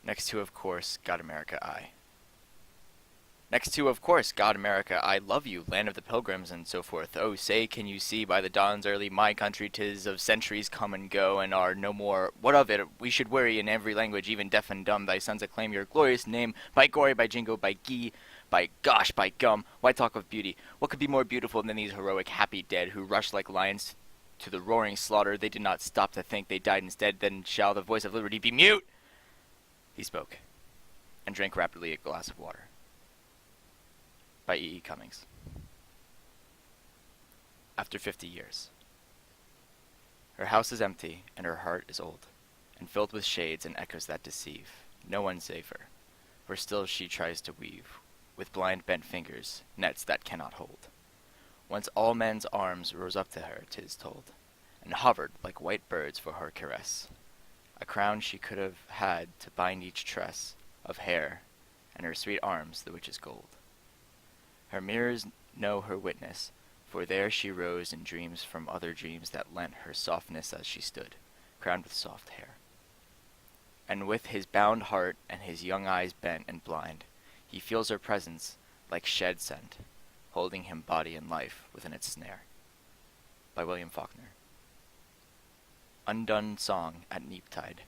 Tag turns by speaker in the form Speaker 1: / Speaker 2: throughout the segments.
Speaker 1: Next to, of course, God America I. Next to, of course, God America, I love you, land of the pilgrims, and so forth. Oh, say, can you see by the dawn's early, my country 'tis of centuries come and go, and are no more. What of it? We should worry in every language, even deaf and dumb. Thy sons acclaim your glorious name. By gory, by jingo, by gee, by gosh, by gum. Why talk of beauty? What could be more beautiful than these heroic, happy dead, who rushed like lions to the roaring slaughter? They did not stop to think, they died instead. Then shall the voice of liberty be mute? He spoke, and drank rapidly a glass of water. By E. E. Cummings. After 50 years. Her house is empty, and her heart is old, and filled with shades and echoes that deceive. No one save her, for still she tries to weave, with blind bent fingers, nets that cannot hold. Once all men's arms rose up to her, 'tis told, and hovered like white birds for her caress. A crown she could have had to bind each tress of hair, and her sweet arms the witch's gold. Her mirrors know her witness, for there she rose in dreams from other dreams that lent her softness as she stood, crowned with soft hair. And with his bound heart and his young eyes bent and blind, he feels her presence like shed scent, holding him body and life within its snare. By William Faulkner. Undone Song at Neap Tide.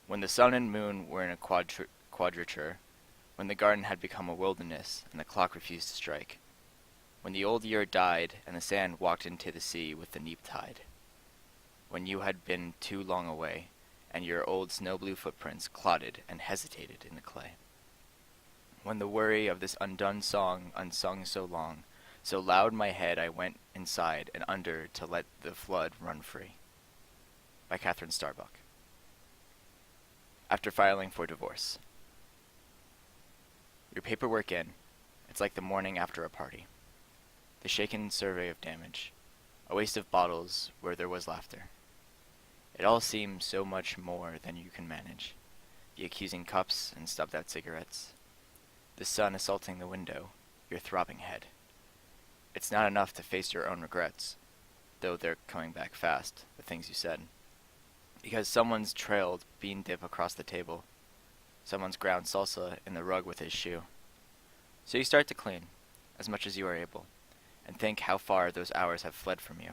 Speaker 1: When the sun and moon were in a quadrature, when the garden had become a wilderness, and the clock refused to strike, when the old year died, and the sand walked into the sea with the neap tide, when you had been too long away, and your old snow-blue footprints clotted and hesitated in the clay, when the worry of this undone song unsung so long, so loud my head I went inside and under to let the flood run free. By Kathryn Starbuck. After filing for divorce. Your paperwork in, it's like the morning after a party. The shaken survey of damage, a waste of bottles where there was laughter. It all seems so much more than you can manage. The accusing cups and stubbed-out cigarettes. The sun assaulting the window, your throbbing head. It's not enough to face your own regrets, though they're coming back fast, the things you said. Because someone's trailed bean dip across the table. Someone's ground salsa in the rug with his shoe. So you start to clean, as much as you are able, and think how far those hours have fled from you.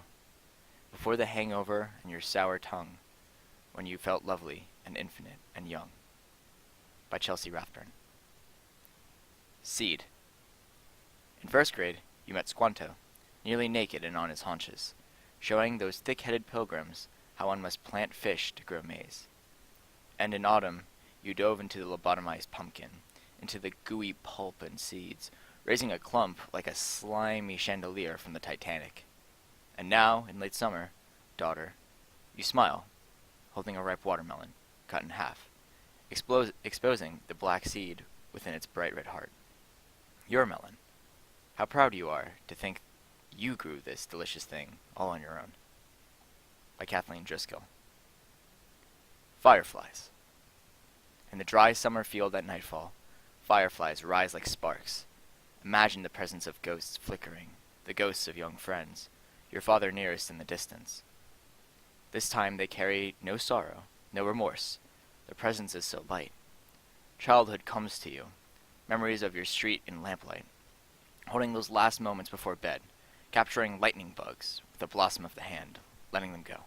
Speaker 1: Before the hangover and your sour tongue, when you felt lovely and infinite and young. By Chelsea Rathburn. Seed. In first grade, you met Squanto, nearly naked and on his haunches, showing those thick-headed pilgrims how one must plant fish to grow maize. And in autumn, you dove into the lobotomized pumpkin, into the gooey pulp and seeds, raising a clump like a slimy chandelier from the Titanic. And now, in late summer, daughter, you smile, holding a ripe watermelon, cut in half, exposing the black seed within its bright red heart. Your melon. How proud you are to think you grew this delicious thing all on your own. By Kathleen Driskill. Fireflies. In the dry summer field at nightfall, fireflies rise like sparks. Imagine the presence of ghosts flickering, the ghosts of young friends, your father nearest in the distance. This time they carry no sorrow, no remorse. Their presence is so light. Childhood comes to you, memories of your street in lamplight, holding those last moments before bed, capturing lightning bugs with a blossom of the hand, letting them go.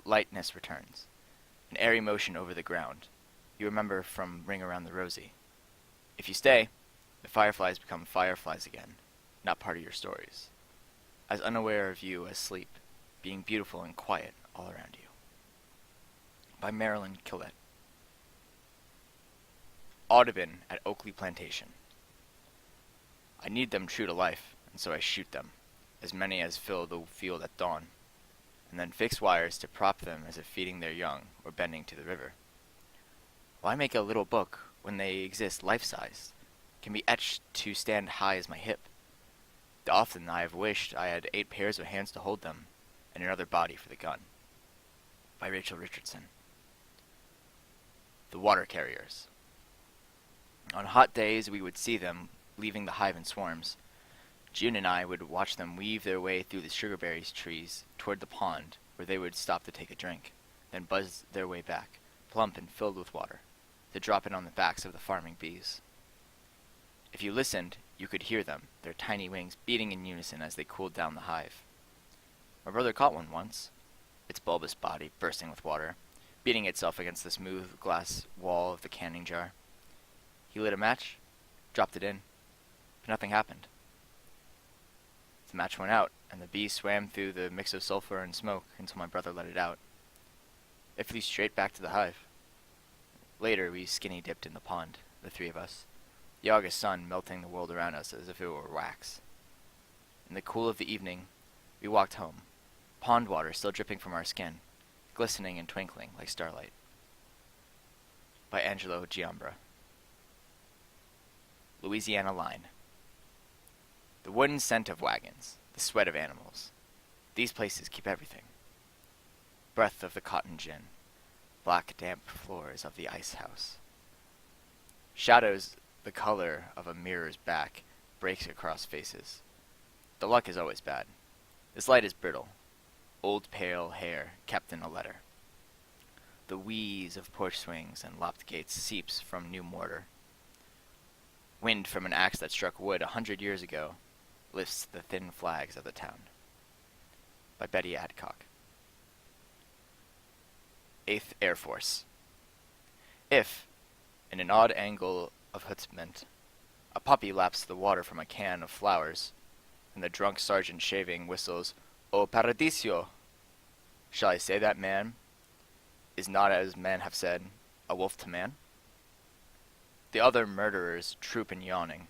Speaker 1: Lightness returns, an airy motion over the ground. You remember from Ring Around the Rosie. If you stay, the fireflies become fireflies again, not part of your stories, as unaware of you as sleep, being beautiful and quiet all around you. By Marilyn, Kallet. Audubon at Oakley Plantation. I need them true to life, and so I shoot them, as many as fill the field at dawn, and then fix wires to prop them as if feeding their young or bending to the river. Why make a little book when they exist life-sized, can be etched to stand high as my hip? Often I have wished I had 8 pairs of hands to hold them, and another body for the gun. By Richardson. The water carriers. On hot days we would see them leaving the hive in swarms. June and I would watch them weave their way through the sugarberry trees toward the pond, where they would stop to take a drink, then buzz their way back, plump and filled with water, to drop in on the backs of the farming bees. If you listened, you could hear them, their tiny wings beating in unison as they cooled down the hive. My brother caught one once, its bulbous body bursting with water, beating itself against the smooth glass wall of the canning jar. He lit a match, dropped it in, but nothing happened. The match went out, and the bee swam through the mix of sulfur and smoke until my brother let it out. It flew straight back to the hive. Later, we skinny dipped in the pond, the three of us, the August sun melting the world around us as if it were wax. In the cool of the evening, we walked home, pond water still dripping from our skin, glistening and twinkling like starlight. By Angelo, Giambra. Louisiana Line. The wooden scent of wagons, the sweat of animals. These places keep everything. Breath of the cotton gin, black damp floors of the ice house. Shadows the color of a mirror's back breaks across faces. The luck is always bad. This light is brittle. Old pale hair kept in a letter. The wheeze of porch swings and lopped gates seeps from new mortar. Wind from an axe that struck wood 100 years ago lifts the thin flags of the town. By Betty Adcock. 8th Air Force. If, in an odd angle of chutzpah, a puppy laps the water from a can of flowers, and the drunk sergeant shaving whistles, "O Paradiso!" Shall I say that man is not, as men have said, a wolf to man? The other murderers troop in yawning.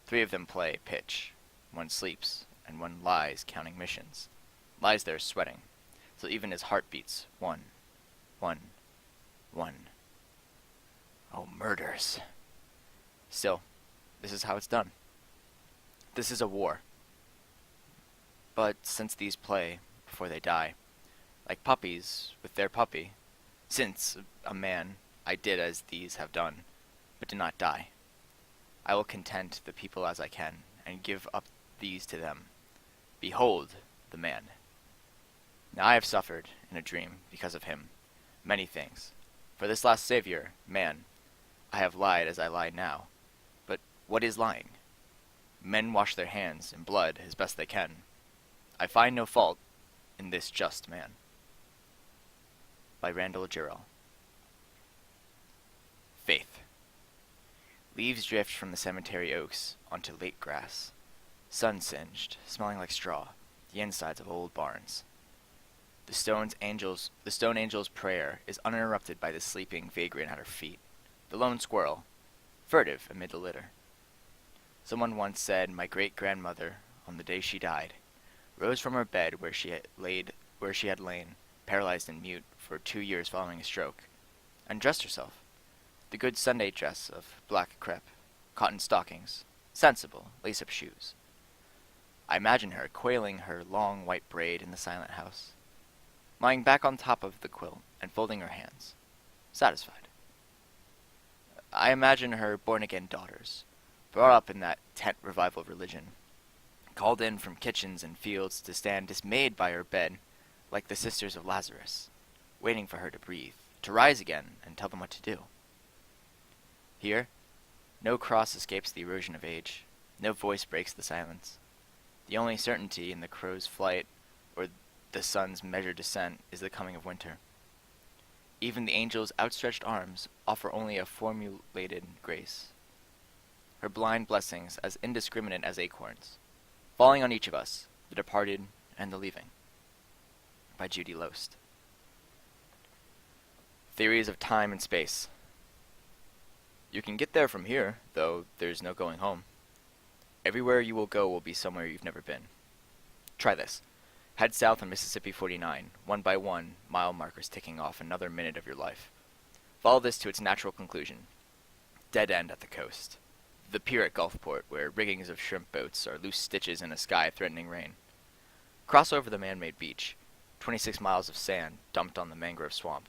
Speaker 1: 3 of them play pitch. 1 sleeps, and 1 lies counting missions. Lies there sweating, till even his heart beats 1, 1, 1. Oh, murders. Still, this is how it's done. This is a war. But since these play before they die, like puppies with their puppy, since, a man, I did as these have done, but did not die, I will content the people as I can, and give up these to them. Behold the man. Now I have suffered, in a dream, because of him, many things. For this last Savior, man, I have lied as I lie now. But what is lying? Men wash their hands in blood as best they can. I find no fault in this just man. By Randall, Jarrell. Faith. Leaves drift from the cemetery oaks onto late grass, sun-singed, smelling like straw, the insides of old barns. The stone angel's prayer is uninterrupted by the sleeping vagrant at her feet, the lone squirrel, furtive amid the litter. Someone once said my great-grandmother, on the day she died, rose from her bed where she had lain, paralyzed and mute, for 2 years following a stroke, and dressed herself, the good Sunday dress of black crepe, cotton stockings, sensible lace-up shoes. I imagine her coiling her long white braid in the silent house, lying back on top of the quilt and folding her hands, satisfied. I imagine her born-again daughters, brought up in that tent revival religion, called in from kitchens and fields to stand dismayed by her bed, like the sisters of Lazarus, waiting for her to breathe, to rise again and tell them what to do. Here, no cross escapes the erosion of age, no voice breaks the silence. The only certainty in the crow's flight or the sun's measured descent is the coming of winter. Even the angel's outstretched arms offer only a formulated grace. Her blind blessings as indiscriminate as acorns, falling on each of us, the departed and the leaving. By Judy Loest. Theories of time and space. You can get there from here, though there's no going home. Everywhere you will go will be somewhere you've never been. Try this. Head south on Mississippi 49, 1 by 1, mile markers ticking off another minute of your life. Follow this to its natural conclusion. Dead end at the coast. The pier at Gulfport, where riggings of shrimp boats are loose stitches in a sky threatening rain. Cross over the man-made beach, 26 miles of sand dumped on the mangrove swamp,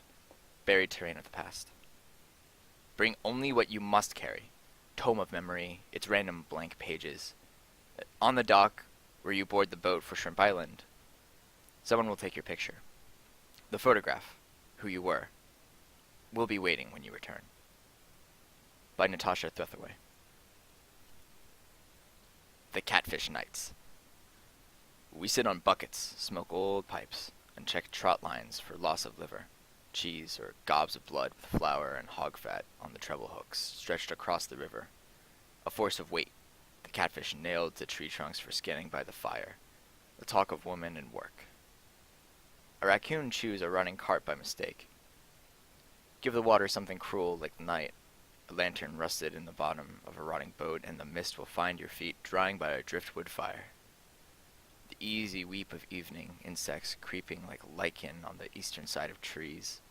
Speaker 1: buried terrain of the past. Bring only what you must carry, tome of memory, its random blank pages. On the dock, where you board the boat for Shrimp Island, someone will take your picture. The photograph, who you were. We'll be waiting when you return. By Natasha Threthewey. The Catfish Nights. We sit on buckets, smoke old pipes, and check trot lines for loss of liver, cheese, or gobs of blood with flour and hog fat on the treble hooks stretched across the river. A force of weight, the catfish nailed to tree trunks for skinning by the fire. The talk of woman and work. A raccoon chews a running cart by mistake. Give the water something cruel like the night. A lantern rusted in the bottom of a rotting boat, and the mist will find your feet drying by a driftwood fire. The easy weep of evening, insects creeping like lichen on the eastern side of trees.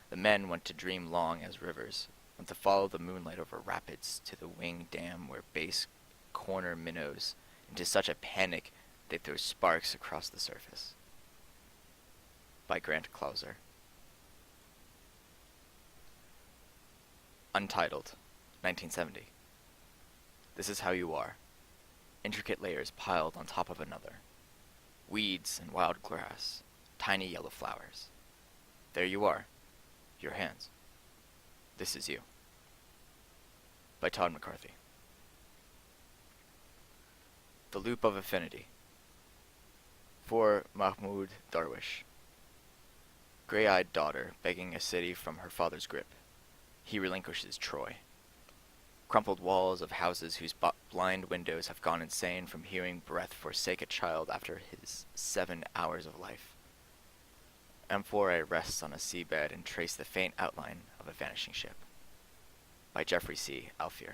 Speaker 1: The men want to dream long as rivers, want to follow the moonlight over rapids to the wing dam where bass corner minnows into such a panic they throw sparks across the surface. By Grant Clauser. Untitled, 1970. This is how you are. Intricate layers piled on top of another. Weeds and wild grass, tiny yellow flowers. There you are, your hands. This is you. By Todd McCarty. The Loop of Affinity. For Mahmoud Darwish. Gray-eyed daughter begging a city from her father's grip. He relinquishes Troy. Crumpled walls of houses whose blind windows have gone insane from hearing breath forsake a child after his 7 hours of life. Amphora rests on a seabed and trace the faint outline of a vanishing ship. By Jeffrey C. Alfier.